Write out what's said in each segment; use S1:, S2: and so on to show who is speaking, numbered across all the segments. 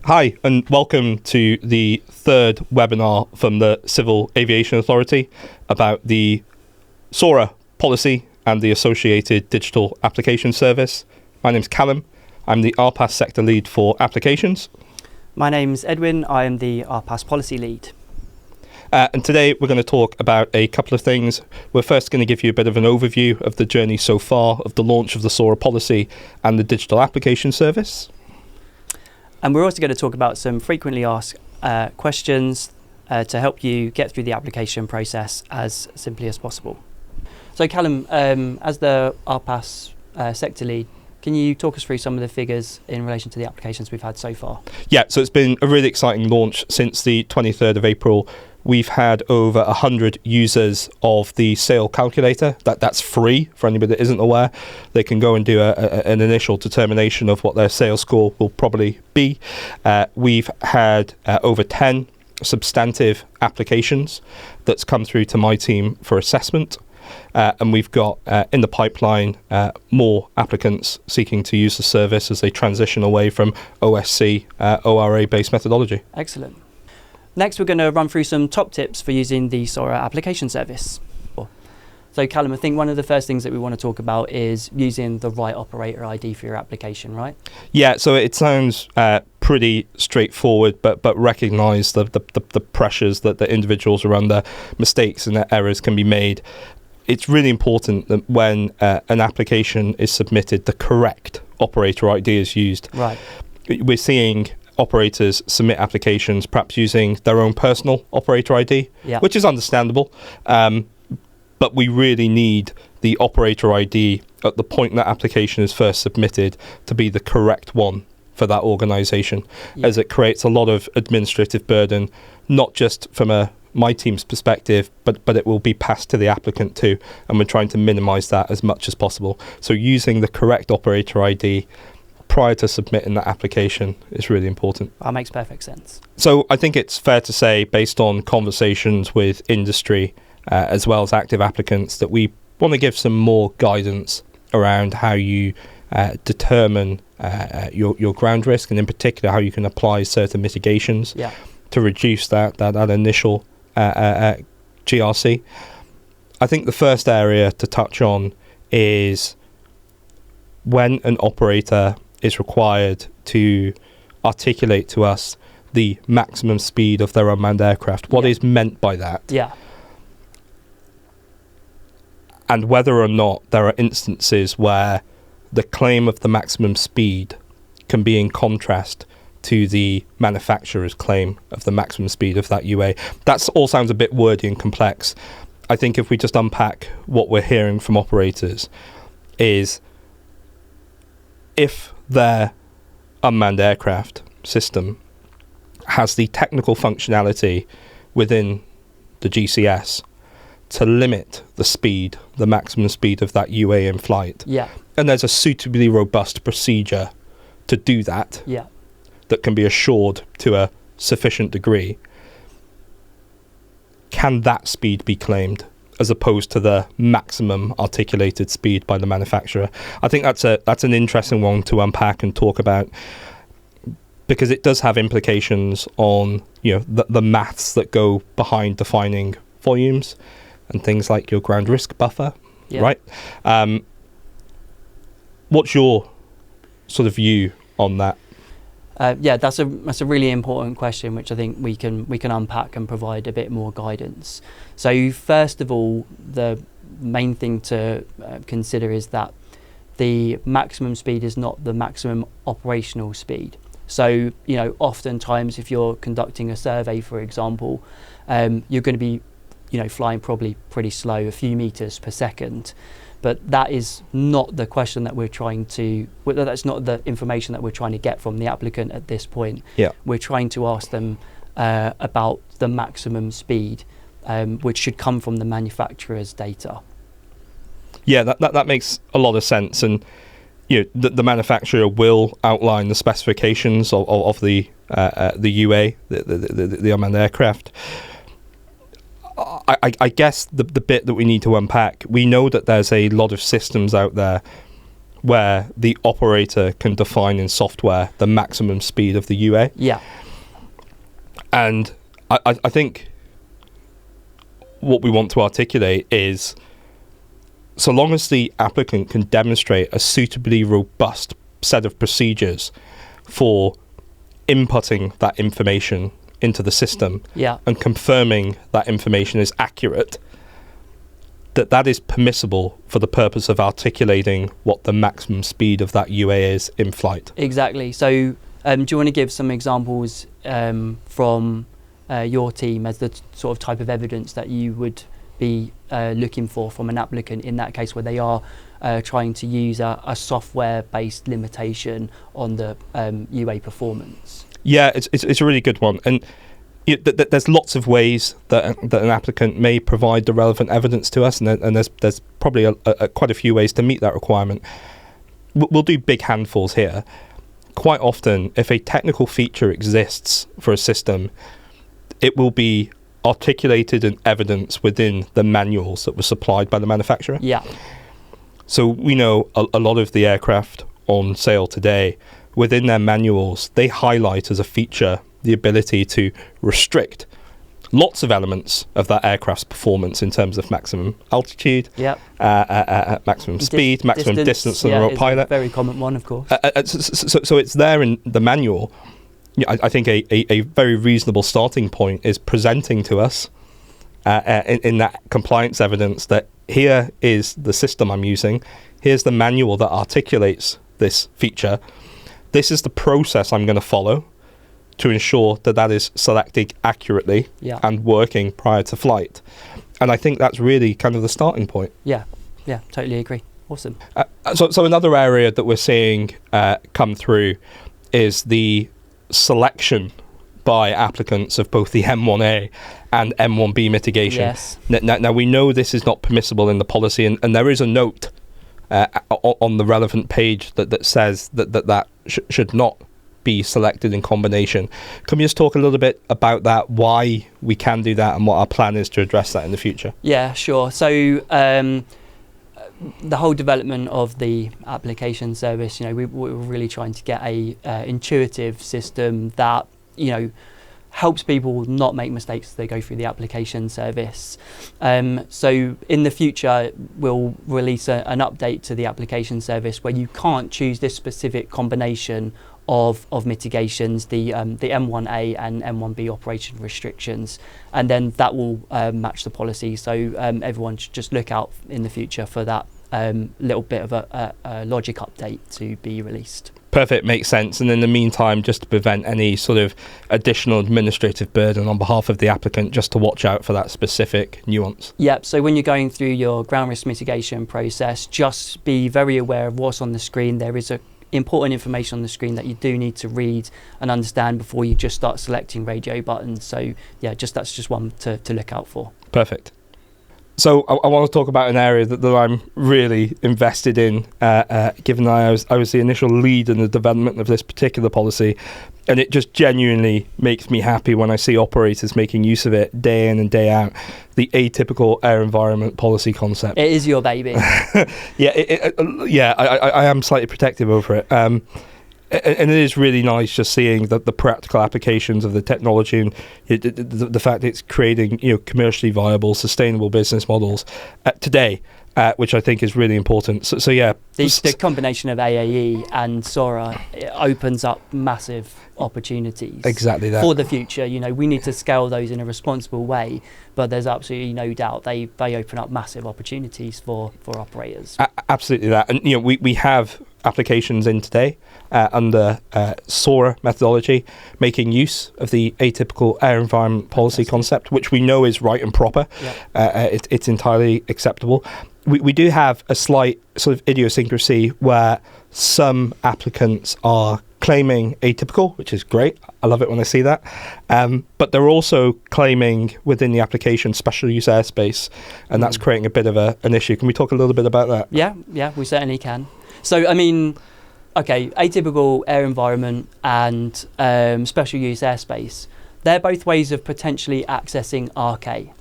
S1: Hi, and welcome to the third webinar from the Civil Aviation Authority about the SORA policy and the associated digital application service. My name's Callum. I'm the RPAS sector lead for applications.
S2: My name's Edwin. I am the RPAS Policy Lead.
S1: And today we're going to talk about a couple of things. We're first going to give you a bit of an overview of the journey so far of the launch of the SORA policy and the digital application service.
S2: And we're also going to talk about some frequently asked questions to help you get through the application process as simply as possible. So Callum, as the RPAS sector lead, can you talk us through some of the figures in relation to the applications we've had so far? Yeah,
S1: so it's been a really exciting launch since the 23rd of April. We've had over 100 users of the sale calculator. That's free for anybody that isn't aware. They can go and do an initial determination of what their sales score will probably be. We've had over 10 substantive applications that's come through to my team for assessment. And we've got in the pipeline more applicants seeking to use the service as they transition away from OSC, ORA-based methodology.
S2: Excellent. Next, we're going to run through some top tips for using the SORA application service. So Callum, I think one of the first things that we want to talk about is using the right operator ID for your application, right?
S1: Yeah, so it sounds pretty straightforward, but recognise the pressures that the individuals around the mistakes and the errors can be made. It's really important that when an application is submitted, the correct operator ID is used.
S2: Right.
S1: We're seeing operators submit applications perhaps using their own personal operator ID, which is understandable, but we really need the operator ID at the point that application is first submitted to be the correct one for that organisation, as it creates a lot of administrative burden, not just from my team's perspective, but it will be passed to the applicant too, and we're trying to minimise that as much as possible. So using the correct operator ID prior to submitting that application is really important.
S2: That makes perfect sense.
S1: So I think it's fair to say, based on conversations with industry as well as active applicants, that we want to give some more guidance around how you determine your ground risk, and in particular how you can apply certain mitigations to reduce that initial GRC. I think the first area to touch on is when an operator is required to articulate to us the maximum speed of their unmanned aircraft. What is meant by that? And whether or not there are instances where the claim of the maximum speed can be in contrast to the manufacturer's claim of the maximum speed of that UA. That all sounds a bit wordy and complex. I think if we just unpack what we're hearing from operators is, if their unmanned aircraft system has the technical functionality within the GCS to limit the speed, the maximum speed of that UA in flight, and there's a suitably robust procedure to do that, that can be assured to a sufficient degree, can that speed be claimed as opposed to the maximum articulated speed by the manufacturer? I think that's an interesting one to unpack and talk about, because it does have implications on the maths that go behind defining volumes and things like your ground risk buffer, right? What's your sort of view on that?
S2: That's a really important question, which I think we can unpack and provide a bit more guidance. So first of all, the main thing to consider is that the maximum speed is not the maximum operational speed. So oftentimes if you're conducting a survey, for example, you're going to be flying probably pretty slow, a few meters per second. But that is not the question that that's not the information that we're trying to get from the applicant at this point. We're trying to ask them about the maximum speed, which should come from the manufacturer's data.
S1: Yeah, that makes a lot of sense. And the manufacturer will outline the specifications of the UA, the unmanned aircraft. I guess the bit that we need to unpack, we know that there's a lot of systems out there where the operator can define in software the maximum speed of the UA.
S2: Yeah.
S1: And I think what we want to articulate is, so long as the applicant can demonstrate a suitably robust set of procedures for inputting that information into the system and confirming that information is accurate, that is permissible for the purpose of articulating what the maximum speed of that UA is in flight.
S2: Exactly. So do you want to give some examples from your team as the sort of type of evidence that you would be looking for from an applicant in that case where they are trying to use a software-based limitation on the UA performance?
S1: Yeah, it's a really good one. And there's lots of ways that an applicant may provide the relevant evidence to us, and there's probably quite a few ways to meet that requirement. We'll do big handfuls here. Quite often, if a technical feature exists for a system, it will be articulated in evidence within the manuals that were supplied by the manufacturer.
S2: Yeah.
S1: So we know a lot of the aircraft on sale today, within their manuals, they highlight as a feature the ability to restrict lots of elements of that aircraft's performance in terms of maximum altitude, maximum speed, maximum distance on the road pilot.
S2: A very common one, of course.
S1: So it's there in the manual. I think a very reasonable starting point is presenting to us in that compliance evidence that here is the system I'm using, here's the manual that articulates this feature, this is the process I'm going to follow to ensure that is selected accurately and working prior to flight. And I think that's really kind of the starting point.
S2: Yeah, totally agree. Awesome.
S1: So another area that we're seeing come through is the selection by applicants of both the M1A and M1B mitigation.
S2: Yes.
S1: Now we know this is not permissible in the policy, and there is a note on the relevant page that says that should not be selected in combination. Can we just talk a little bit about that, why we can do that, and what our plan is to address that in the future? Yeah,
S2: sure. So the whole development of the application service, we're really trying to get a intuitive system that helps people not make mistakes as they go through the application service. So in the future, we'll release an update to the application service where you can't choose this specific combination of mitigations, the M1A and M1B operation restrictions, and then that will match the policy. So everyone should just look out in the future for that little bit of a logic update to be released.
S1: Perfect, makes sense. And in the meantime, just to prevent any sort of additional administrative burden on behalf of the applicant, just to watch out for that specific nuance.
S2: Yep, so when you're going through your ground risk mitigation process, just be very aware of what's on the screen. There is important information on the screen that you do need to read and understand before you just start selecting radio buttons. So yeah, that's just one to look out for.
S1: Perfect. So I want to talk about an area that I'm really invested in, given that I was the initial lead in the development of this particular policy, and it just genuinely makes me happy when I see operators making use of it day in and day out. The atypical air environment policy concept.
S2: It is your baby.
S1: I am slightly protective over it. And it is really nice just seeing the practical applications of the technology and the fact that it's creating commercially viable, sustainable business models today, which I think is really important. So yeah,
S2: the combination of AAE and SORA, it opens up massive opportunities.
S1: Exactly that.
S2: For the future, we need to scale those in a responsible way, but there's absolutely no doubt they open up massive opportunities for operators.
S1: Absolutely that, and we have applications in today under SORA methodology, making use of the atypical air environment policy concept, which we know is right and proper. Yep. It's entirely acceptable. We do have a slight sort of idiosyncrasy where some applicants are claiming atypical, which is great. I love it when I see that. But they're also claiming within the application special use airspace, and that's creating a bit of an issue. Can we talk a little bit about that?
S2: Yeah, we certainly can. So, atypical air environment and special use airspace, they're both ways of potentially accessing RK.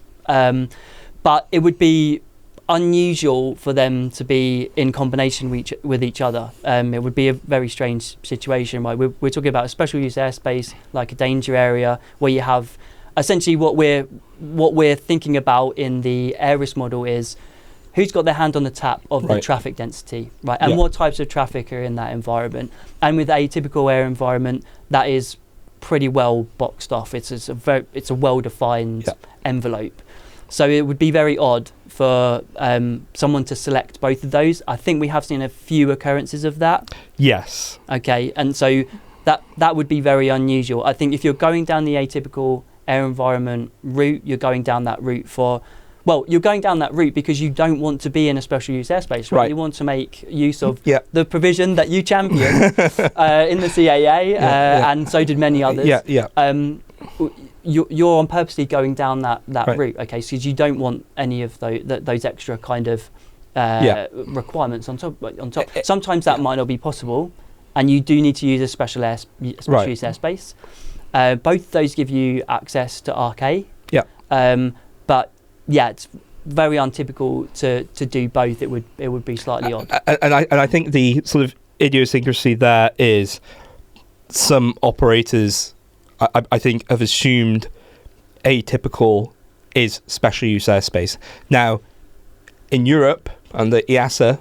S2: But it would be unusual for them to be in combination with each other. It would be a very strange situation. Right? We're talking about a special use airspace, like a danger area, where you have essentially what we're thinking about in the air risk model is who's got their hand on the tap of the traffic density, right? And what types of traffic are in that environment. And with the atypical air environment, that is pretty well boxed off. It's a well-defined envelope. So it would be very odd for someone to select both of those. I think we have seen a few occurrences of that. Yes. Okay, and so that would be very unusual. I think if you're going down the atypical air environment route, you're going down that route you're going down that route because you don't want to be in a special use airspace, right? You want to make use of the provision that you champion in the CAA, and so did many others. You're on purposely going down that route, okay? So you don't want any of those extra kind of requirements on top. Sometimes that might not be possible, and you do need to use a special use airspace. Both of those give you access to RK. But it's very untypical to do both. It would be slightly odd.
S1: And I think the sort of idiosyncrasy there is some operators, I think, have assumed atypical is special use airspace. Now, in Europe and the EASA,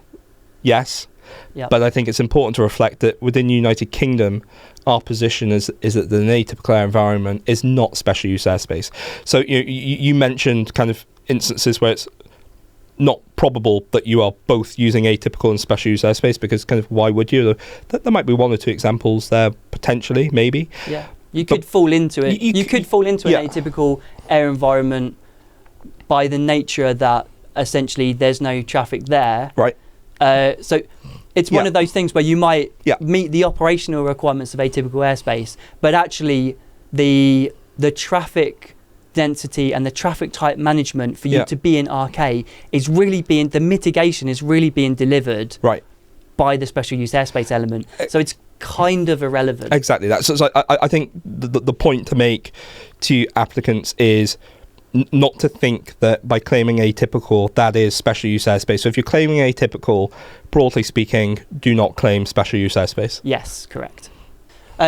S1: yes. But I think it's important to reflect that within the United Kingdom, our position is that the atypical air environment is not special use airspace. So you mentioned kind of instances where it's not probable that you are both using atypical and special use airspace, because kind of why would you? There might be one or two examples there potentially, maybe. Yeah,
S2: you could fall into it. You could fall into an atypical air environment by the nature that essentially there's no traffic there. Right. So it's one of those things where you might meet the operational requirements of atypical airspace, but actually the traffic density and the traffic type management for you to be in RK is really the mitigation is really being delivered by the special use airspace element. So it's kind of irrelevant.
S1: Exactly that. So I think the point to make to applicants is not to think that by claiming atypical, that is special use airspace. So if you're claiming atypical, broadly speaking, do not claim special use airspace.
S2: Yes, correct.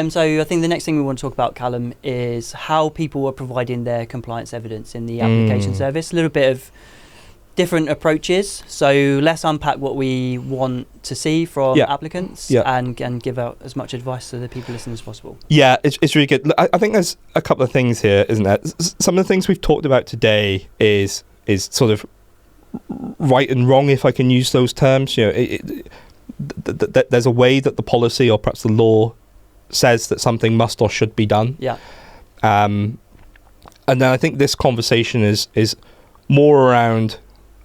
S2: So I think the next thing we want to talk about, Callum, is how people are providing their compliance evidence in the application service. A little bit of different approaches. So let's unpack what we want to see from applicants and give out as much advice to the people listening as possible. Yeah,
S1: it's really good. I think there's a couple of things here, isn't there? Some of the things we've talked about today is sort of right and wrong, if I can use those terms. There's a way that the policy or perhaps the law says that something must or should be done. And then I think this conversation is more around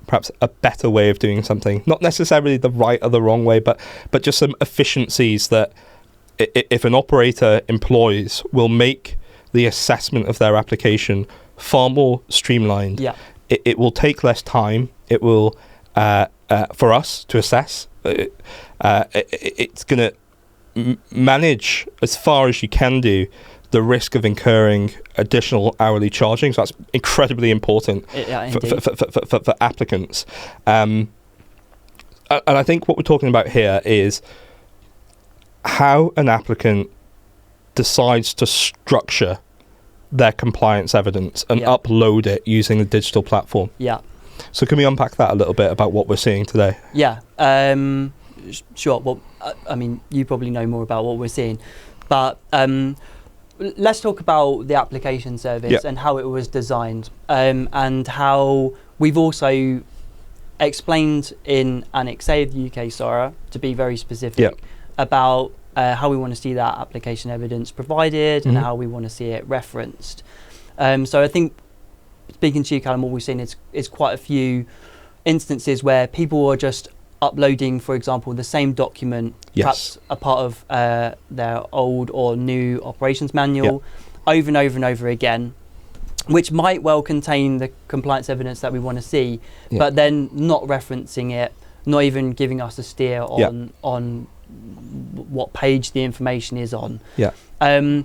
S1: perhaps a better way of doing something, not necessarily the right or the wrong way, but just some efficiencies that if an operator employs will make the assessment of their application far more streamlined. It will take less time. It will, for us to assess, it's going to manage as far as you can do the risk of incurring additional hourly charging. So that's incredibly important for applicants. And I think what we're talking about here is how an applicant decides to structure their compliance evidence and upload it using the digital platform. So can we unpack that a little bit about what we're seeing today?
S2: Sure. Well, I mean, you probably know more about what we're seeing, but let's talk about the application service and how it was designed, and how we've also explained in Annex A of the UK SORA, to be very specific, about how we want to see that application evidence provided and how we want to see it referenced. So I think, speaking to you, Callum, what we've seen is quite a few instances where people are just uploading, for example, the same document, perhaps a part of their old or new operations manual, over and over and over again, which might well contain the compliance evidence that we want to see, but then not referencing it, not even giving us a steer on what page the information is on. And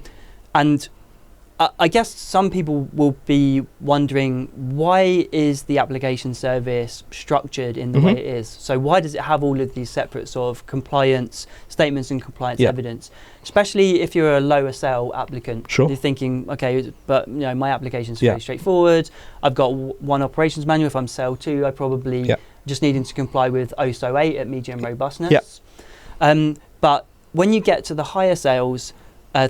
S2: I guess some people will be wondering, why is the application service structured in the way it is? So why does it have all of these separate sort of compliance statements and compliance evidence? Especially if you're a lower sale applicant,
S1: Sure.
S2: you're thinking, okay, but my application's very straightforward. I've got one operations manual. If I'm sale 2, I probably just needing to comply with ISO 8 at medium robustness. But when you get to the higher sales,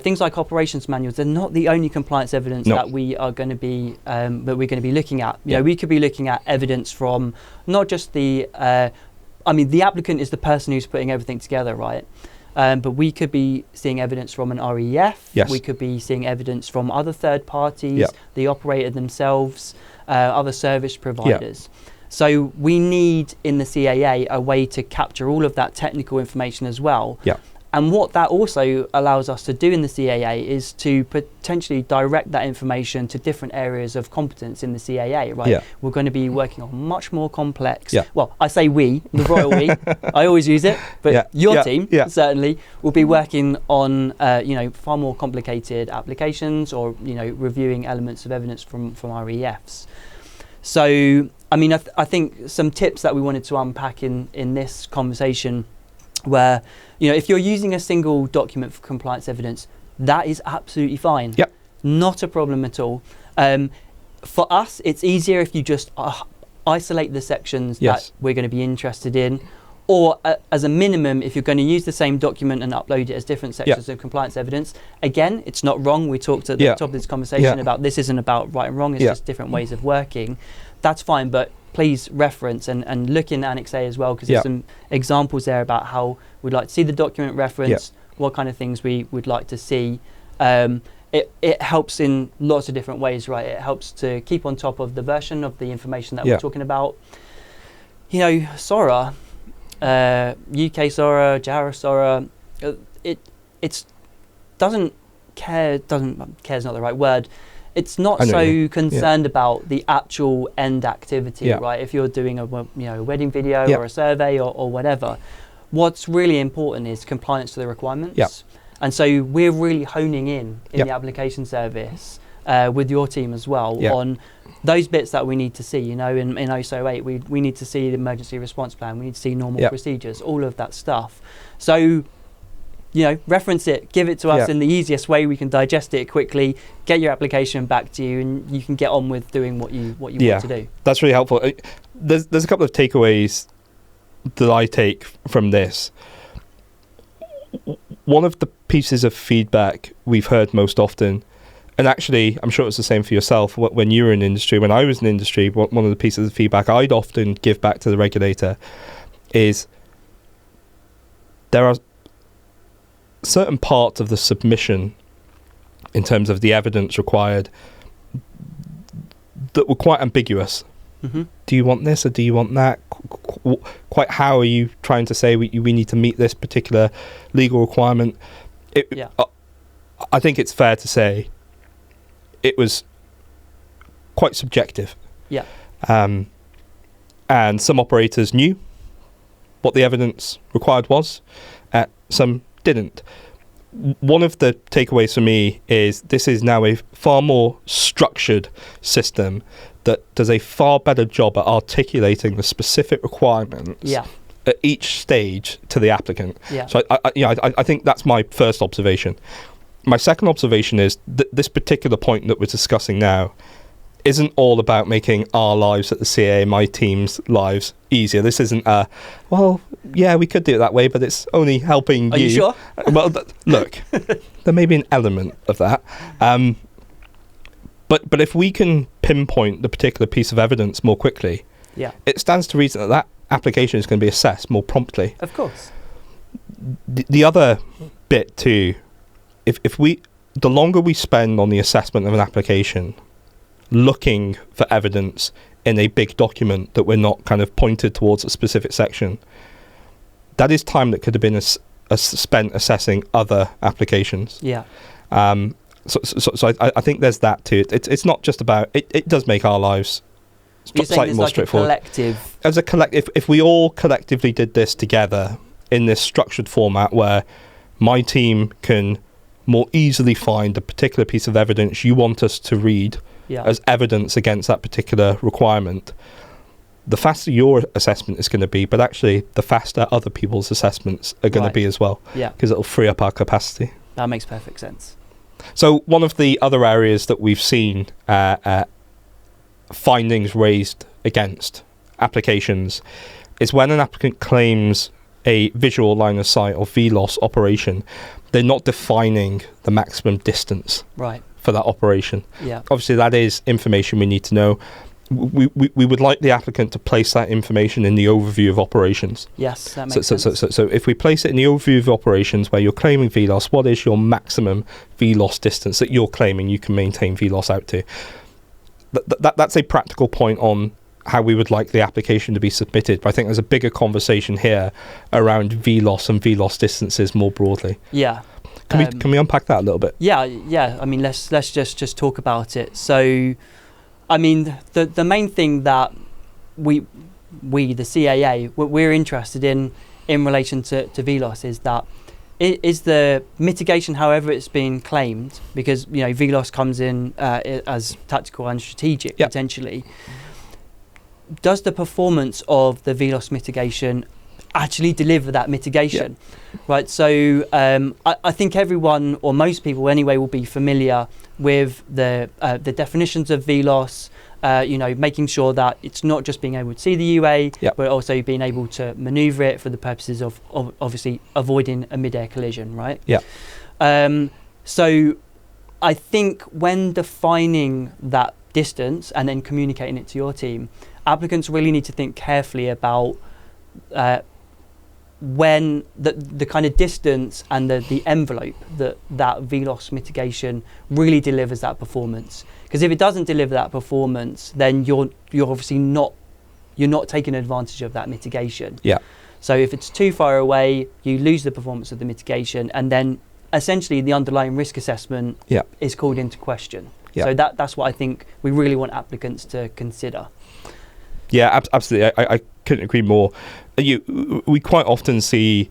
S2: things like operations manuals, they're not the only compliance evidence that we are going to be looking at. You know, we could be looking at evidence from not just the the applicant is the person who's putting everything together, right? But we could be seeing evidence from an REF. We could be seeing evidence from other third parties, the operator themselves, other service providers. So we need in the CAA a way to capture all of that technical information as well. And what that also allows us to do in the CAA is to potentially direct that information to different areas of competence in the CAA, right? We're going to be working on much more complex, well, I say we, the royal we, I always use it, but your team certainly will be working on, far more complicated applications or, reviewing elements of evidence from REFs. So, I think some tips that we wanted to unpack in this conversation where, if you're using a single document for compliance evidence, that is absolutely fine. Not a problem at all. For us, it's easier if you just isolate the sections that we're going to be interested in, or as a minimum, if you're going to use the same document and upload it as different sections of compliance evidence. Again, it's not wrong. We talked at the top of this conversation about this isn't about right and wrong, it's just different ways of working. That's fine, but please reference and look in Annex A as well, because there's some examples there about how we'd like to see the document referenced, what kind of things we would like to see. It helps in lots of different ways, right? It helps to keep on top of the version of the information that we're talking about. SORA, UK SORA, JARUS SORA, it doesn't care, care's not the right word. It's not so concerned about the actual end activity, right? If you're doing a wedding video or a survey or whatever, what's really important is compliance to the requirements. And so we're really honing in the application service with your team as well on those bits that we need to see. In ISO 8, we need to see the emergency response plan, we need to see normal procedures, all of that stuff. So reference it, give it to us in the easiest way we can digest it quickly, get your application back to you, and you can get on with doing what you want to do.
S1: That's really helpful. There's a couple of takeaways that I take from this. One of the pieces of feedback we've heard most often, and actually I'm sure it's the same for yourself when you were in industry, when I was in industry, one of the pieces of feedback I'd often give back to the regulator is there are certain parts of the submission in terms of the evidence required that were quite ambiguous. Do you want this or do you want that? Quite how are you trying to say we need to meet this particular legal requirement? I think it's fair to say it was quite subjective. And some operators knew what the evidence required was, some didn't. One of the takeaways for me is this is now a far more structured system that does a far better job at articulating the specific requirements at each stage to the applicant. So I think that's my first observation. My second observation is that this particular point that we're discussing now isn't all about making our lives at the CAA, my team's lives, easier. This isn't we could do it that way, but it's only helping you.
S2: Are you sure?
S1: Well, look, there may be an element of that. But if we can pinpoint the particular piece of evidence more quickly, it stands to reason that application is going to be assessed more promptly.
S2: Of course.
S1: The other bit too, the longer we spend on the assessment of an application, looking for evidence in a big document that we're not kind of pointed towards a specific section, that is time that could have been spent assessing other applications. So I think there's that too. It's not just about it does make our lives slightly more straightforward. As a collective, if we all collectively did this together in this structured format where my team can more easily find a particular piece of evidence you want us to read as evidence against that particular requirement, the faster your assessment is going to be, but actually the faster other people's assessments are going to be as well, because it'll free up our capacity.
S2: That makes perfect sense.
S1: So one of the other areas that we've seen findings raised against applications is when an applicant claims a visual line of sight or VLOS operation, they're not defining the maximum distance for that operation. Obviously, that is information we need to know. We would like the applicant to place that information in the overview of operations.
S2: Yes, that makes sense.
S1: So if we place it in the overview of operations where you're claiming VLOS, what is your maximum VLOS distance that you're claiming you can maintain VLOS out to? That's a practical point on how we would like the application to be submitted. But I think there's a bigger conversation here around VLOS and VLOS distances more broadly.
S2: Yeah.
S1: Can we unpack that a little bit?
S2: Yeah. I mean, let's just talk about it. So, I mean, the main thing that we the CAA, what we're interested in relation to VLOS is that is the mitigation, however it's been claimed, because VLOS comes in as tactical and strategic potentially. Does the performance of the VLOS mitigation actually deliver that mitigation? Right. So I think everyone, or most people anyway, will be familiar with the definitions of VLOS. Making sure that it's not just being able to see the UA, but also being able to manoeuvre it for the purposes of obviously avoiding a mid-air collision, right? So I think when defining that distance and then communicating it to your team, applicants really need to think carefully about when the kind of distance and the envelope that VLOS mitigation really delivers that performance. Because if it doesn't deliver that performance, then you're obviously not taking advantage of that mitigation. So if it's too far away, you lose the performance of the mitigation, and then essentially the underlying risk assessment is called into question. So that's what I think we really want applicants to consider.
S1: Yeah, absolutely. I couldn't agree more. We quite often see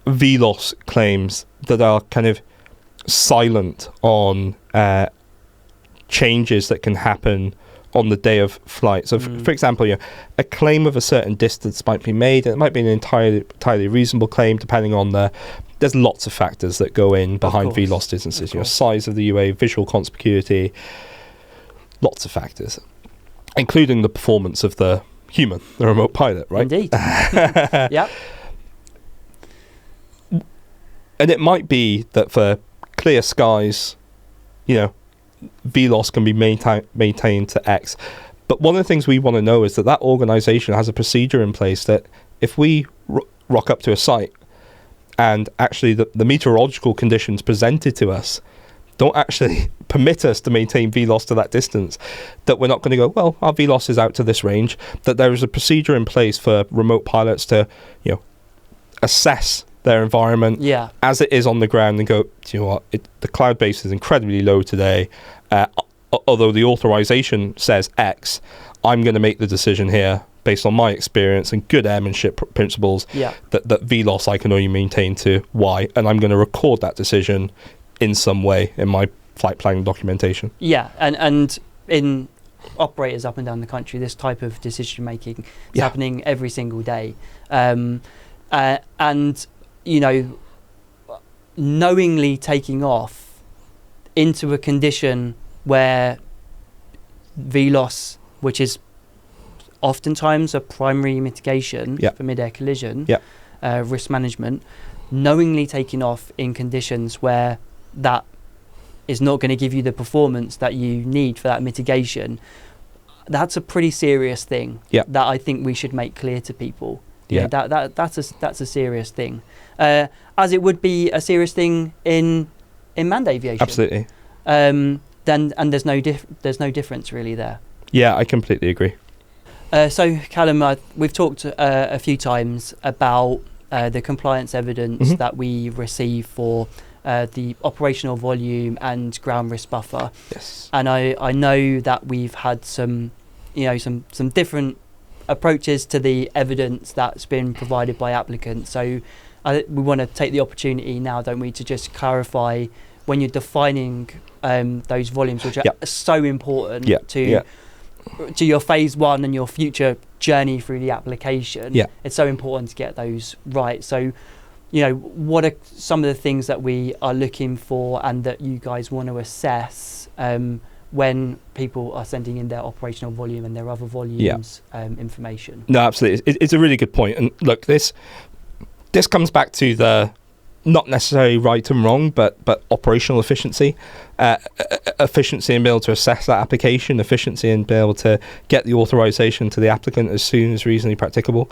S1: VLOS claims that are kind of silent on changes that can happen on the day of flight. So, for example, a claim of a certain distance might be made, and it might be an entirely reasonable claim, depending on there's lots of factors that go in behind VLOS distances. Size of the UA, visual conspicuity, lots of factors, including the performance of the human, the remote pilot, right?
S2: Indeed. Yep.
S1: And it might be that for clear skies, VLOS can be maintained to X. But one of the things we want to know is that organisation has a procedure in place that if we rock up to a site and actually the meteorological conditions presented to us don't actually permit us to maintain VLOS to that distance, that we're not going to go, well, our VLOS is out to this range, that there is a procedure in place for remote pilots to, assess their environment as it is on the ground and go, do you know what, the cloud base is incredibly low today. Although the authorization says X, I'm going to make the decision here based on my experience and good airmanship principles that VLOS I can only maintain to Y, and I'm going to record that decision in some way in my flight planning documentation.
S2: And in operators up and down the country, this type of decision making is happening every single day. And knowingly taking off into a condition where VLOS, which is oftentimes a primary mitigation for mid-air collision, risk management, knowingly taking off in conditions where that is not going to give you the performance that you need for that mitigation, that's a pretty serious thing that I think we should make clear to people. That's a serious thing, as it would be a serious thing in manned aviation.
S1: Absolutely.
S2: Then there's no difference really there.
S1: Yeah, I completely agree.
S2: So Callum, we've talked a few times about the compliance evidence that we receive for the operational volume and ground risk buffer.
S1: Yes.
S2: And I know that we've had some different approaches to the evidence that's been provided by applicants. So we want to take the opportunity now, don't we, to just clarify when you're defining those volumes, which are so important to your phase one and your future journey through the application. It's so important to get those right. So, what are some of the things that we are looking for and that you guys want to assess when people are sending in their operational volume and their other volumes information?
S1: No, absolutely. It's a really good point. And look, this comes back to the not necessarily right and wrong, but operational efficiency. Efficiency in being able to assess that application, efficiency in being able to get the authorization to the applicant as soon as reasonably practicable.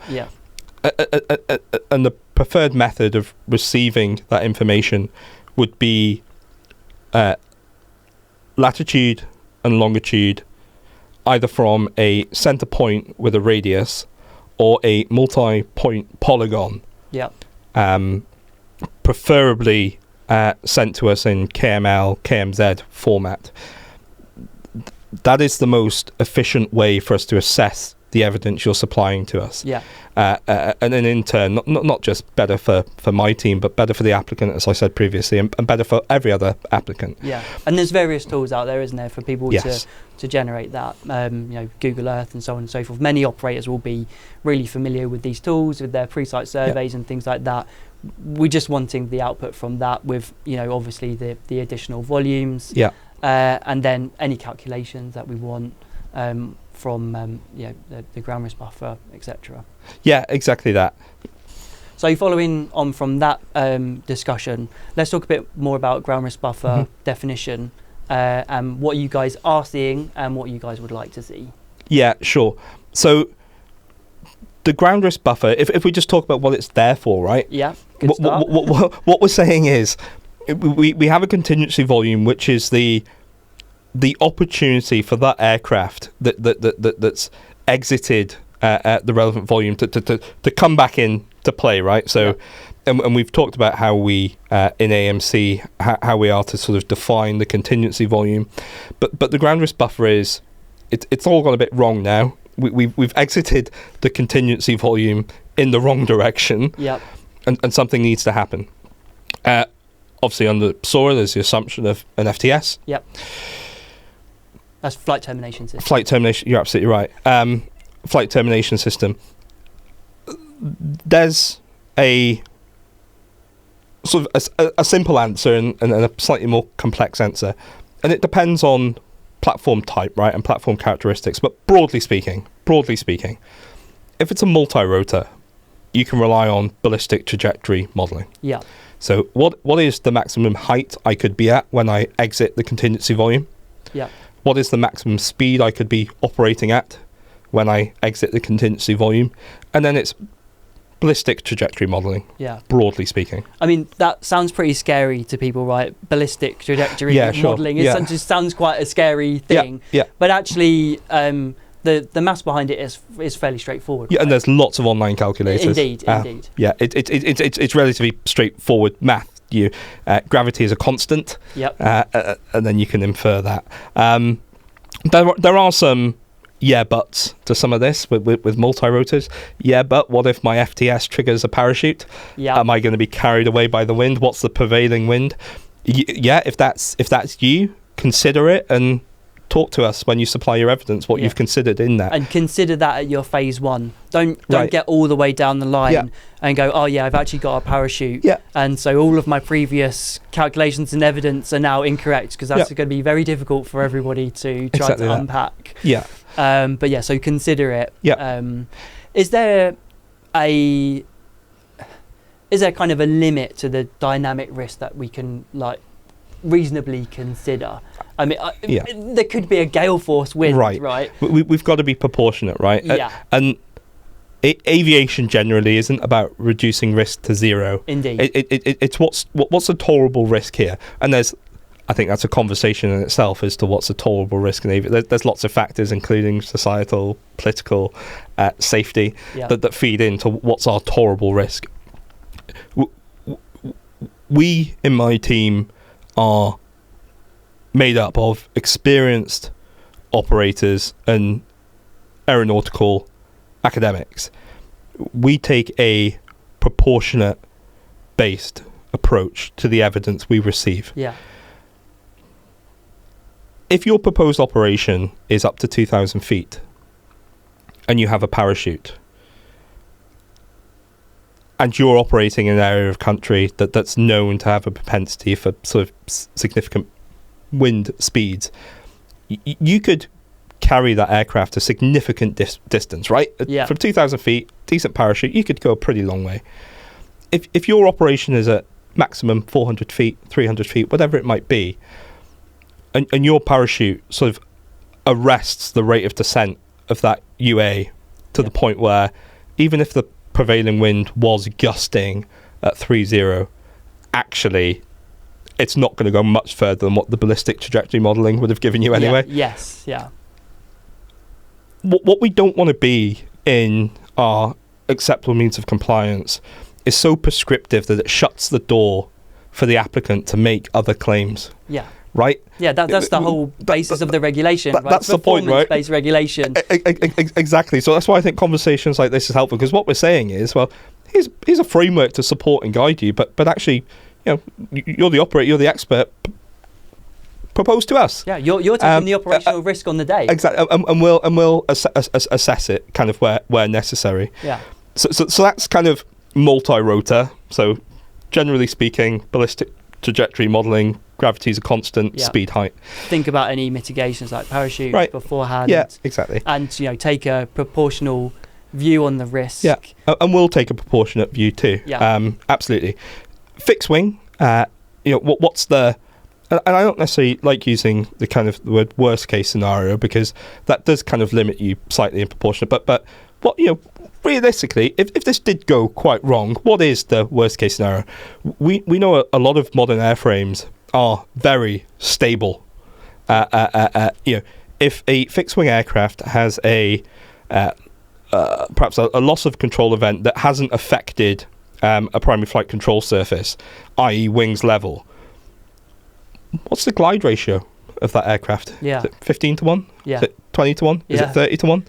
S1: And the preferred method of receiving that information would be latitude and longitude, either from a center point with a radius or a multi-point polygon. Preferably sent to us in KML, KMZ format. That is the most efficient way for us to assess the evidence you're supplying to us. And then in turn, not just better for my team, but better for the applicant, as I said previously, and better for every other applicant.
S2: And there's various tools out there, isn't there, for people to generate that, Google Earth and so on and so forth. Many operators will be really familiar with these tools, with their pre-site surveys and things like that. We're just wanting the output from that with, obviously the additional volumes. And then any calculations that we want from the ground risk buffer, etc.
S1: Exactly that.
S2: So following on from that discussion, let's talk a bit more about ground risk buffer definition and what you guys are seeing and what you guys would like to see.
S1: Sure. So the ground risk buffer, if we just talk about what it's there for, right?
S2: Good start.
S1: What we're saying is we have a contingency volume, which is the opportunity for that aircraft that's exited the relevant volume to come back into play, right? So, and we've talked about how we in AMC how we are to sort of define the contingency volume, but the ground risk buffer is it's all gone a bit wrong now. We've exited the contingency volume in the wrong direction, and something needs to happen. Obviously, under SORA, there's the assumption of an FTS.
S2: That's flight termination system.
S1: Flight termination, you're absolutely right. Flight termination system. There's a sort of a simple answer and a slightly more complex answer, and it depends on platform type, right, and platform characteristics. But broadly speaking, if it's a multi-rotor, you can rely on ballistic trajectory modelling. So what is the maximum height I could be at when I exit the contingency volume? What is the maximum speed I could be operating at when I exit the contingency volume? And then it's ballistic trajectory modelling, broadly speaking. I mean,
S2: that sounds pretty scary to people, right? Ballistic trajectory modelling. It just sounds quite a scary thing. But actually, the maths behind it is fairly straightforward.
S1: And there's lots of online calculators.
S2: Indeed.
S1: It's relatively straightforward math. Gravity is a constant, and then you can infer that. There are some buts to some of this with multi-rotors. But what if my FTS triggers a parachute? Am I going to be carried away by the wind? What's the prevailing wind? If that's you, consider it and talk to us when you supply your evidence, what you've considered in that.
S2: And consider that at your phase one. Don't get all the way down the line and go, I've actually got a parachute. And so all of my previous calculations and evidence are now incorrect, because that's going to be very difficult for everybody to try to unpack. So consider it. Is there kind of a limit to the dynamic risk that we can reasonably consider? I mean, there could be a gale force wind, right?
S1: We've got to be proportionate, right? And aviation generally isn't about reducing risk to zero.
S2: Indeed.
S1: It's what's a tolerable risk here, and I think that's a conversation in itself as to what's a tolerable risk in aviation. There's lots of factors, including societal, political, safety, that feed into what's our tolerable risk. We in my team are made up of experienced operators and aeronautical academics. We take a proportionate based approach to the evidence we receive.
S2: Yeah.
S1: If your proposed operation is up to 2,000 feet and you have a parachute and you're operating in an area of country that's known to have a propensity for sort of significant wind speeds, you could carry that aircraft a significant distance, right?
S2: Yeah.
S1: From 2,000 feet, decent parachute, you could go a pretty long way. If your operation is at maximum 400 feet, 300 feet, whatever it might be, and your parachute sort of arrests the rate of descent of that UA to the point where even if the prevailing wind was gusting at 30, actually it's not going to go much further than what the ballistic trajectory modelling would have given you anyway.
S2: Yes, yeah.
S1: What we don't want to be in our acceptable means of compliance is so prescriptive that it shuts the door for the applicant to make other claims.
S2: Yeah.
S1: Right?
S2: Yeah, that's the whole basis of the regulation. Right?
S1: That's the point, right?
S2: Performance-based regulation.
S1: Exactly. So that's why I think conversations like this is helpful, because what we're saying is, well, here's a framework to support and guide you, but actually, you're the operator, you're the expert. Propose to us.
S2: Yeah, you're taking the operational risk on the day.
S1: Exactly, and we'll assess it kind of where necessary.
S2: Yeah.
S1: So that's kind of multi-rotor. So generally speaking, ballistic trajectory modelling, gravity is a constant, speed, height.
S2: Think about any mitigations like parachute beforehand.
S1: Yeah, exactly.
S2: And take a proportional view on the risk.
S1: Yeah, and we'll take a proportionate view too.
S2: Yeah.
S1: Absolutely. Fixed wing. What's the? And I don't necessarily like using the kind of the word worst case scenario, because that does kind of limit you slightly in proportion. But what realistically, if this did go quite wrong, what is the worst case scenario? We know a lot of modern airframes are very stable. If a fixed wing aircraft has a perhaps a loss of control event that hasn't affected a primary flight control surface, i.e. wings level, what's the glide ratio of that aircraft?
S2: Yeah.
S1: Is it 15 to 1?
S2: Yeah.
S1: Is it 20 to 1?
S2: Yeah.
S1: Is it 30 to 1?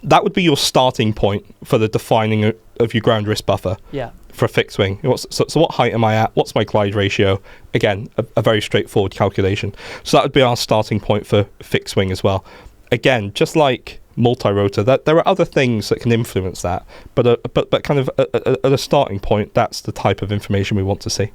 S1: That would be your starting point for the defining of your ground risk buffer.
S2: Yeah.
S1: For a fixed wing. So what height am I at? What's my glide ratio? Again, a very straightforward calculation. So that would be our starting point for fixed wing as well. Again, just like multi-rotor, that there are other things that can influence that, but kind of at a starting point, that's the type of information we want to see.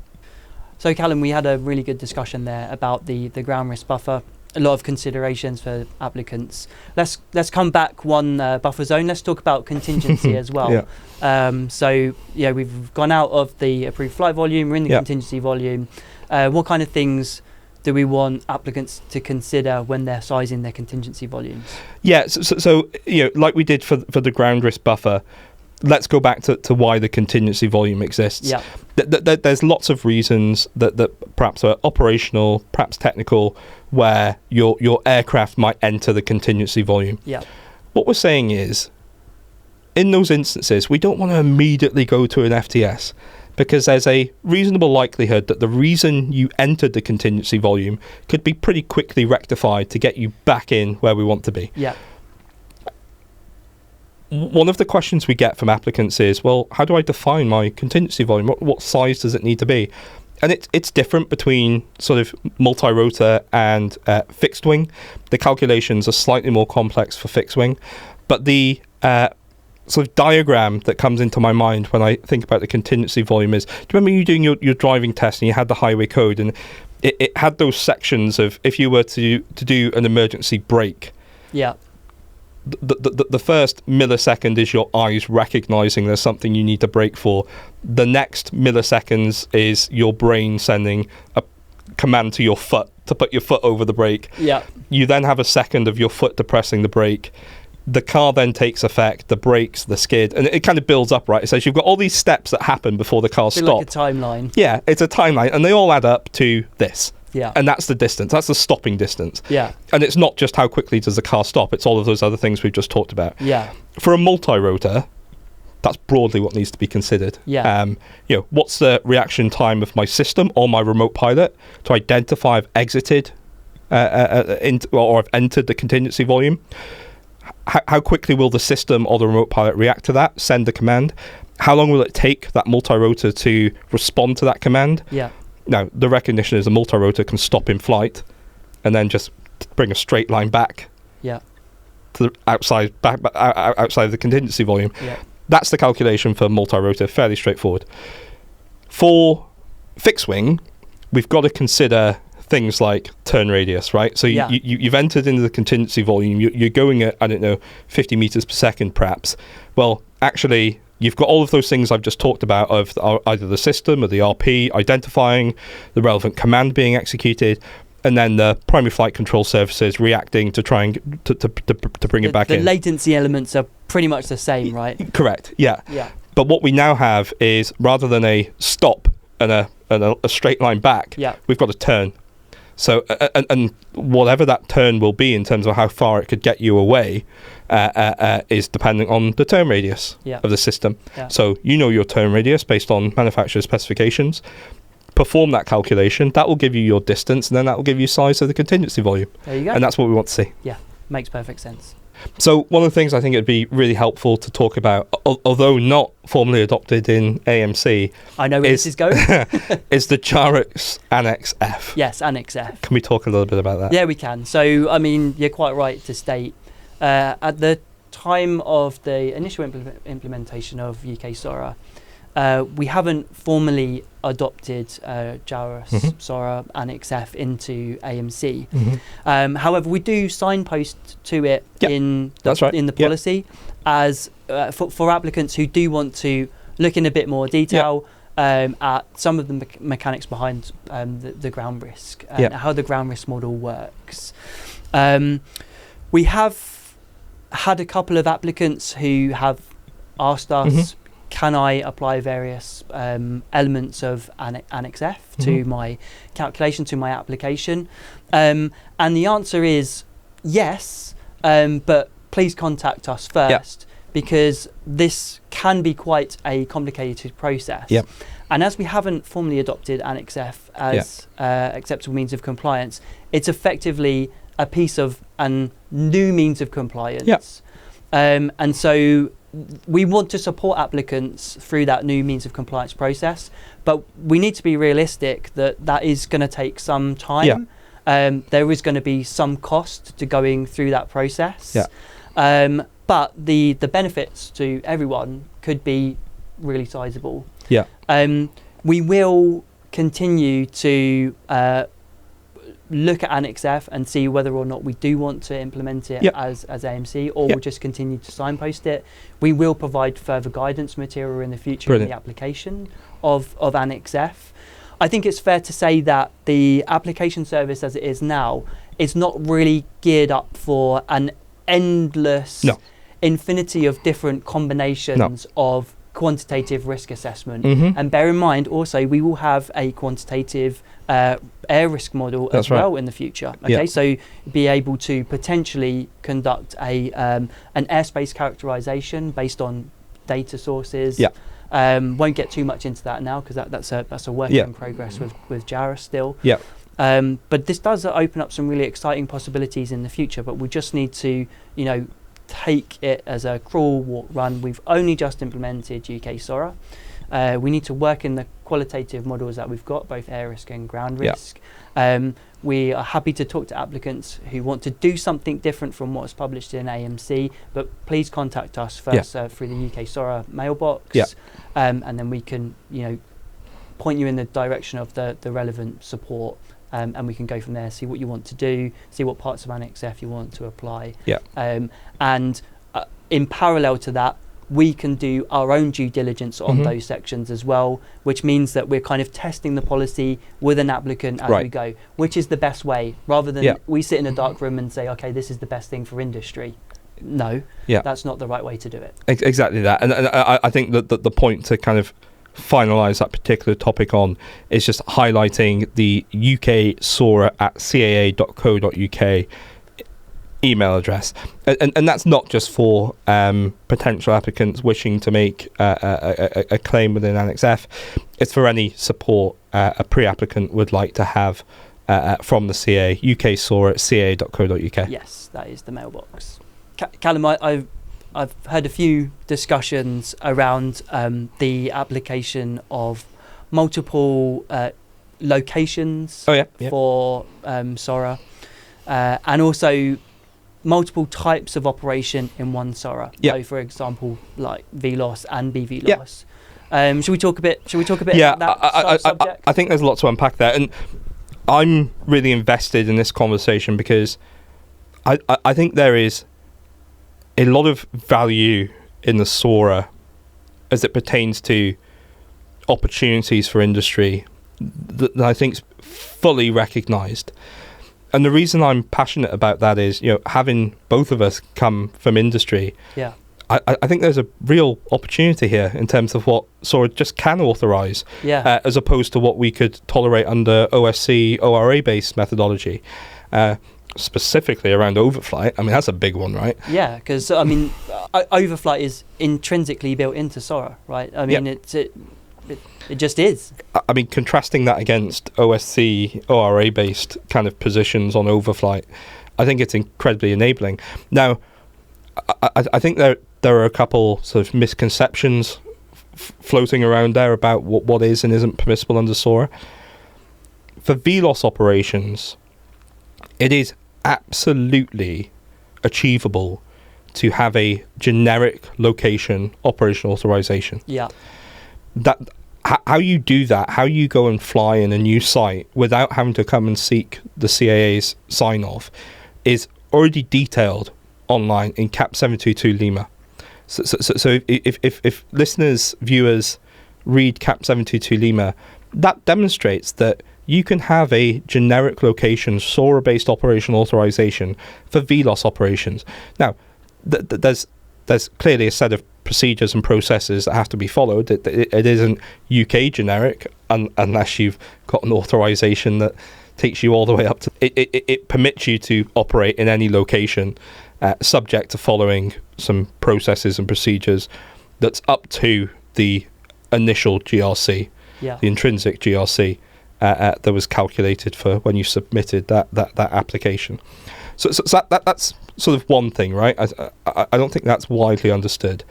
S2: So Callum, we had a really good discussion there about the ground risk buffer. A lot of considerations for applicants. Let's come back one buffer zone. Let's talk about contingency as well. Yeah. We've gone out of the approved flight volume. We're in the contingency volume. What kind of things do we want applicants to consider when they're sizing their contingency volumes? Yeah.
S1: So like we did for the ground risk buffer, let's go back to why the contingency volume exists.
S2: Yeah.
S1: There's lots of reasons that perhaps are operational, perhaps technical, where your aircraft might enter the contingency volume.
S2: Yeah.
S1: What we're saying is, in those instances, we don't want to immediately go to an FTS, because there's a reasonable likelihood that the reason you entered the contingency volume could be pretty quickly rectified to get you back in where we want to be.
S2: Yeah.
S1: One of the questions we get from applicants is, well, how do I define my contingency volume? What size does it need to be? And it's different between sort of multi-rotor and fixed wing. The calculations are slightly more complex for fixed wing, but the sort of diagram that comes into my mind when I think about the contingency volume is, do you remember you doing your driving test and you had the highway code, and it had those sections of if you were to do an emergency brake.
S2: Yeah.
S1: The first millisecond is your eyes recognizing there's something you need to brake for. The next milliseconds is your brain sending a command to your foot to put your foot over the brake.
S2: Yeah.
S1: You then have a second of your foot depressing the brake. The car then takes effect, the brakes, the skid, and it kind of builds up, right? So you've got all these steps that happen before the car stops.
S2: Like a timeline.
S1: Yeah, it's a timeline, and they all add up to this.
S2: Yeah.
S1: And that's the distance. That's the stopping distance.
S2: Yeah.
S1: And it's not just how quickly does the car stop. It's all of those other things we've just talked about.
S2: Yeah.
S1: For a multi-rotor, that's broadly what needs to be considered.
S2: Yeah.
S1: What's the reaction time of my system or my remote pilot to identify I've exited or I've entered the contingency volume? How quickly will the system or the remote pilot react to that, send the command? how long will it take that multi-rotor to respond to that command?
S2: Yeah.
S1: Now, the recognition is a multi-rotor can stop in flight and then just bring a straight line back
S2: Yeah.
S1: to the outside of the contingency volume.
S2: Yeah.
S1: That's the calculation for multi-rotor, fairly straightforward. For fixed wing, we've got to consider things like turn radius, right? So you've entered into the contingency volume, you're going at, 50 meters per second perhaps. Well, actually, you've got all of those things I've just talked about of either the system or the RP identifying the relevant command being executed, and then the primary flight control services reacting to try and to bring it back in.
S2: The latency elements are pretty much the same, right?
S1: Correct, yeah.
S2: Yeah.
S1: But what we now have is, rather than a stop and a straight line back, we've got a turn. So, and whatever that turn will be in terms of how far it could get you away is dependent on the turn radius of the system. Yeah. So you know your turn radius based on manufacturer specifications. Perform that calculation. That will give you your distance, and then that will give you size of the contingency volume.
S2: There you go.
S1: And that's what we want to see.
S2: Yeah, makes perfect sense.
S1: So one of the things I think it'd be really helpful to talk about, although not formally adopted in AMC,
S2: I know where this is going,
S1: is the JARUS Annex F.
S2: Yes, Annex F.
S1: Can we talk a little bit about that?
S2: Yeah, we can. So, I mean, you're quite right to state, at the time of the initial implementation of UK SORA, we haven't formally adopted JARUS SORA Annex F into AMC. However, we do signpost to it in the policy as for applicants who do want to look in a bit more detail at some of the mechanics behind the ground risk and how the ground risk model works. We have had a couple of applicants who have asked us, can I apply various elements of Annex F to my calculation, to my application? And the answer is yes, but please contact us first, because this can be quite a complicated process. And as we haven't formally adopted Annex F as acceptable means of compliance, it's effectively a piece of a new means of compliance. And so we want to support applicants through that new means of compliance process, but we need to be realistic that is going to take some time. There is going to be some cost to going through that process. But the benefits to everyone could be really sizable. We will continue to look at Annex F and see whether or not we do want to implement it as AMC, or we'll just continue to signpost it. We will provide further guidance material in the future in the application of Annex F. I think it's fair to say that the application service as it is now is not really geared up for an endless infinity of different combinations of quantitative risk assessment. And bear in mind also we will have a quantitative air risk model as well in the future. So be able to potentially conduct an airspace characterization based on data sources. Won't get too much into that now because that's a work in progress with JARUS still. But this does open up some really exciting possibilities in the future, but we just need to take it as a crawl, walk, run. We've only just implemented UK SORA. We need to work in the qualitative models that we've got, both air risk and ground risk. We are happy to talk to applicants who want to do something different from what's published in AMC, but please contact us first through the UK SORA mailbox, and then we can point you in the direction of the relevant support. And we can go from there, see what you want to do, see what parts of Annex F you want to apply. And in parallel to that, we can do our own due diligence on those sections as well, which means that we're kind of testing the policy with an applicant as we go, which is the best way, rather than we sit in a dark room and say, okay, this is the best thing for industry. No, that's not the right way to do it. Exactly that.
S1: And I think that the point to kind of finalise that particular topic on is just highlighting the UK SORA at caa.co.uk email address, and that's not just for potential applicants wishing to make a claim within Annex F. It's for any support a pre-applicant would like to have from the CA. UK SORA at caa.co.uk.
S2: Yes, that is the mailbox. Callum, I I've heard a few discussions around the application of multiple locations for SORA, and also multiple types of operation in one SORA. So, for example, like VLOS and BVLOS. Should we talk a bit about that subject?
S1: I think there's a lot to unpack there, and I'm really invested in this conversation because I think there is a lot of value in the SORA as it pertains to opportunities for industry that I think is fully recognised. And the reason I'm passionate about that is, having both of us come from industry, I think there's a real opportunity here in terms of what SORA just can authorise, as opposed to what we could tolerate under OSC, ORA-based methodology, specifically around overflight. I mean, that's a big one, right?
S2: Yeah, because, overflight is intrinsically built into SORA, right? I mean, it just is.
S1: I mean, contrasting that against OSC, ORA-based kind of positions on overflight, I think it's incredibly enabling. Now, I think there are a couple sort of misconceptions floating around there about what is and isn't permissible under SORA. For VLOS operations, it is absolutely achievable to have a generic location operational authorization.
S2: Yeah.
S1: How you do that, how you go and fly in a new site without having to come and seek the CAA's sign-off, is already detailed online in CAP 722 Lima. So if listeners, viewers read CAP 722 Lima, that demonstrates that you can have a generic location SORA-based operational authorization for VLOS operations. Now, there's clearly a set of procedures and processes that have to be followed. It isn't UK generic unless you've got an authorization that takes you all the way up to... It permits you to operate in any location subject to following some processes and procedures that's up to the initial GRC, the intrinsic GRC that was calculated for when you submitted that application. So that's sort of one thing, right? I don't think that's widely understood.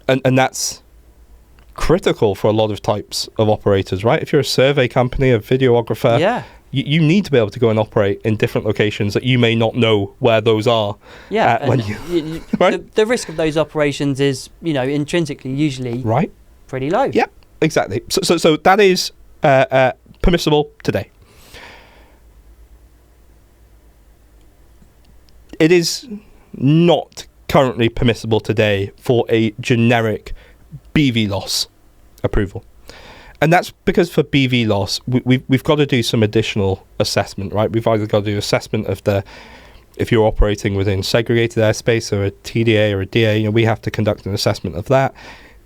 S1: And that's critical for a lot of types of operators, right? If you're a survey company, a videographer, you need to be able to go and operate in different locations that you may not know where those are.
S2: Yeah,
S1: when
S2: right? the risk of those operations is, intrinsically usually pretty low.
S1: Yeah, exactly. So that is permissible today. It is not currently permissible today for a generic BVLOS approval. And that's because for BVLOS, we've got to do some additional assessment, right? We've either got to do assessment of if you're operating within segregated airspace or a TDA or a DA, we have to conduct an assessment of that.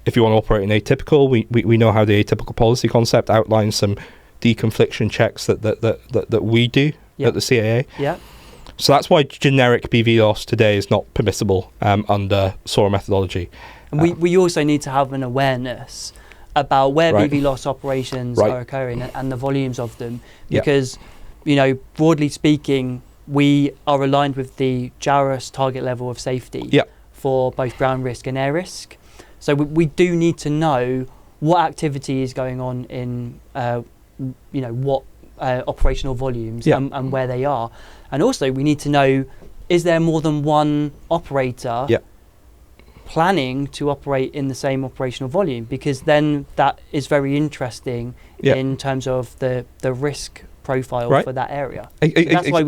S1: If you want to operate in atypical, we know how the atypical policy concept outlines some deconfliction checks that we do at the CAA.
S2: Yeah.
S1: So that's why generic BVLOS today is not permissible under SORA methodology.
S2: And we also need to have an awareness about where BVLOS operations are occurring and the volumes of them, because, broadly speaking, we are aligned with the JARUS target level of safety for both ground risk and air risk. So we do need to know what activity is going on in, what operational volumes and where they are. And also we need to know, is there more than one operator planning to operate in the same operational volume? Because then that is very interesting in terms of the risk profile for that area.
S1: That's why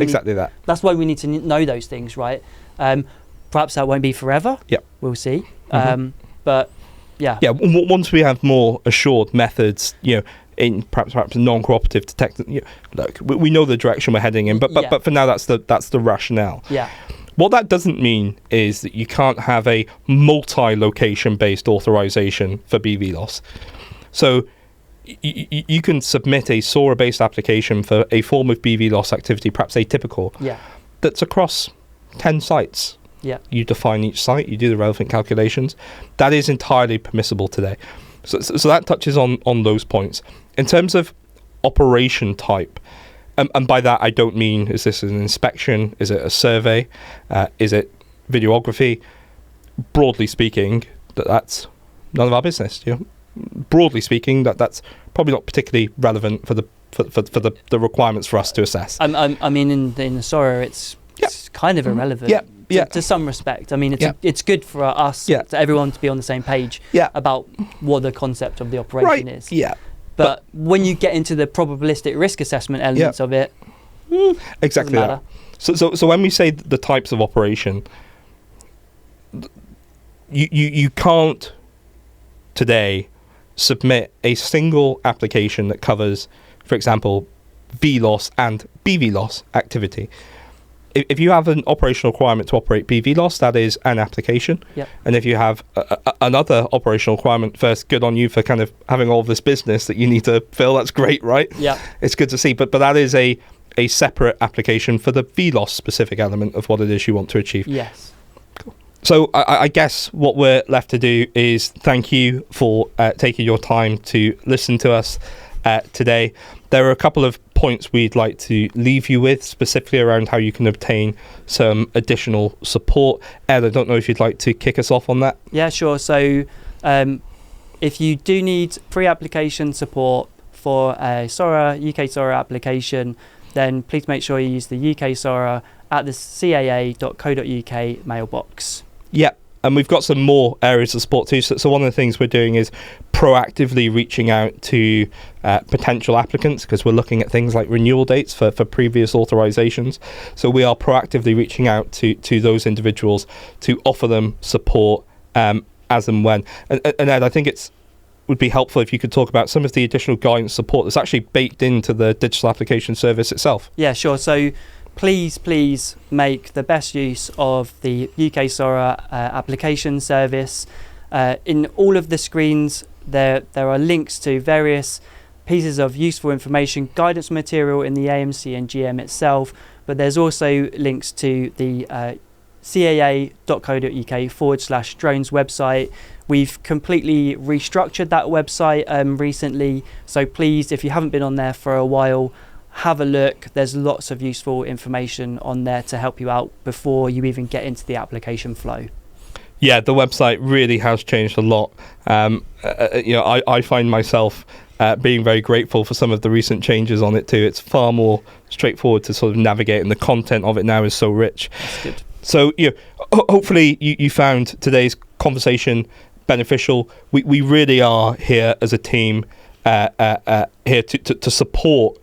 S1: that's
S2: why we need to know those things, right? Perhaps that won't be forever. We'll see. But
S1: once we have more assured methods, in perhaps non-cooperative detecting, look, we know the direction we're heading in, but for now that's the rationale. What that doesn't mean is that you can't have a multi-location based authorization for BVLOS. So you can submit a SORA based application for a form of BVLOS activity, perhaps atypical, that's across 10 sites. You define each site, you do the relevant calculations. That is entirely permissible today. So that touches on those points. In terms of operation type, and by that I don't mean, is this an inspection? Is it a survey? Is it videography? broadly speaking, that's none of our business. Broadly speaking, that's probably not particularly relevant for the requirements for us to assess.
S2: I mean, in the SORA, it's kind of irrelevant. To some respect. I mean, it's good for us, to everyone, to be on the same page about what the concept of the operation is. But when you get into the probabilistic risk assessment elements of it,
S1: exactly
S2: doesn't matter.
S1: So when we say the types of operation, you can't today submit a single application that covers, for example, VLOS and BVLOS activity. If you have an operational requirement to operate BVLOS, that is an application. And if you have another operational requirement, first, good on you for kind of having all of this business that you need to fill. That's great, right? It's good to see. But that is a separate application for the VLOS specific element of what it is you want to achieve. Cool. So I guess what we're left to do is thank you for taking your time to listen to us today. There are a couple of points we'd like to leave you with, specifically around how you can obtain some additional support. Ed, I don't know if you'd like to kick us off on that.
S2: Yeah, sure. So if you do need pre-application support for a SORA, UK SORA application, then please make sure you use the UK SORA at the caa.co.uk mailbox.
S1: And we've got some more areas of support too. So one of the things we're doing is proactively reaching out to potential applicants, because we're looking at things like renewal dates for previous authorizations. So we are proactively reaching out to those individuals to offer them support as and when. And Ed, I think would be helpful if you could talk about some of the additional guidance support that's actually baked into the digital application service itself.
S2: Yeah, sure. So please make the best use of the UK SORA application service. In all of the screens, there are links to various pieces of useful information, guidance material in the AMC and GM itself, but there's also links to the caa.co.uk/drones website. We've completely restructured that website recently, so please, if you haven't been on there for a while, have a look. There's lots of useful information on there to help you out before you even get into the application flow.
S1: Yeah, the website really has changed a lot. I find myself being very grateful for some of the recent changes on it too. It's far more straightforward to sort of navigate, and the content of it now is so rich.
S2: That's good.
S1: So hopefully you found today's conversation beneficial. We really are here as a team here to support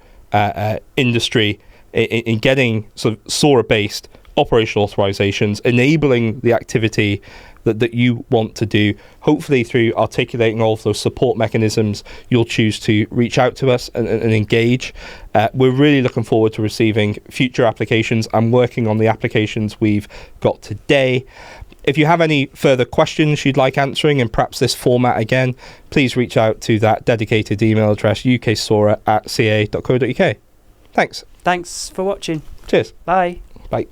S1: industry in getting sort of SORA-based operational authorizations, enabling the activity that you want to do. Hopefully through articulating all of those support mechanisms, you'll choose to reach out to us and engage. We're really looking forward to receiving future applications and working on the applications we've got today. If you have any further questions you'd like answering in perhaps this format again, please reach out to that dedicated email address, uksora@ca.co.uk. Thanks.
S2: Thanks for watching.
S1: Cheers.
S2: Bye.
S1: Bye.